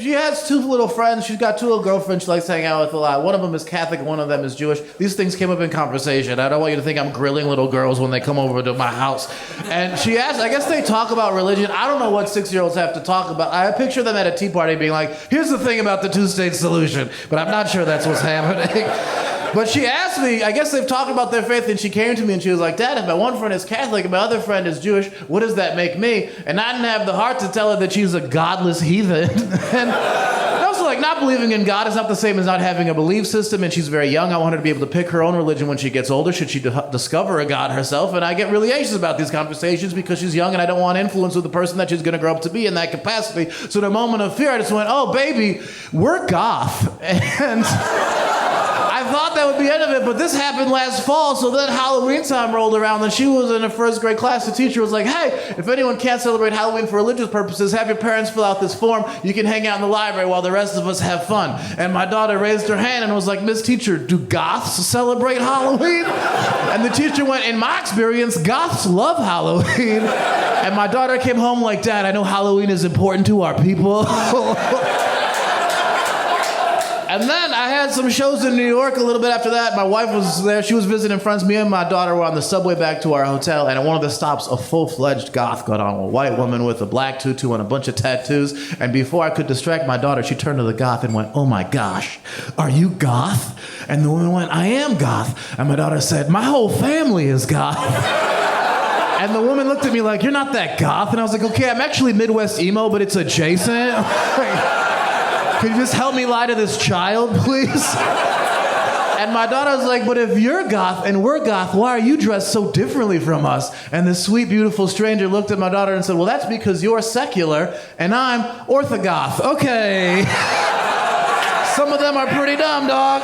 She has two little friends. She's got two little girlfriends she likes to hang out with a lot. One of them is Catholic, one of them is Jewish. These things came up in conversation. I don't want you to think I'm grilling little girls when they come over to my house. And she asked, I guess they talk about religion. I don't know what 6-year-olds have to talk about. I picture them at a tea party being like, here's the thing about the two-state solution. But I'm not sure that's what's happening. But she asked me, I guess they've talked about their faith, and she came to me and she was like, Dad, if my one friend is Catholic and my other friend is Jewish, what does that make me? And I didn't have the heart to tell her that she's a godless heathen. And also, like, not believing in God is not the same as not having a belief system, and she's very young. I want her to be able to pick her own religion when she gets older, should she discover a God herself. And I get really anxious about these conversations because she's young and I don't want influence with the person that she's going to grow up to be in that capacity. So in a moment of fear, I just went, oh, baby, we're goth. And I thought that would be the end of it, but this happened last fall, so then Halloween time rolled around, and she was in her first grade class. The teacher was like, hey, if anyone can't celebrate Halloween for religious purposes, have your parents fill out this form. You can hang out in the library while the rest of us have fun. And my daughter raised her hand and was like, Miss Teacher, do goths celebrate Halloween? And the teacher went, in my experience, goths love Halloween. And my daughter came home like, Dad, I know Halloween is important to our people. And then I had some shows in New York a little bit after that. My wife was there. She was visiting friends. Me and my daughter were on the subway back to our hotel, and at one of the stops, a full-fledged goth got on. A white woman with a black tutu and a bunch of tattoos. And before I could distract my daughter, she turned to the goth and went, oh my gosh, are you goth? And the woman went, I am goth. And my daughter said, my whole family is goth. And the woman looked at me like, you're not that goth. And I was like, okay, I'm actually Midwest emo, but it's adjacent. Could you just help me lie to this child, please? And my daughter was like, but if you're goth and we're goth, why are you dressed so differently from us? And this sweet, beautiful stranger looked at my daughter and said, well, that's because you're secular and I'm orthogoth. Okay. Some of them are pretty dumb, dog.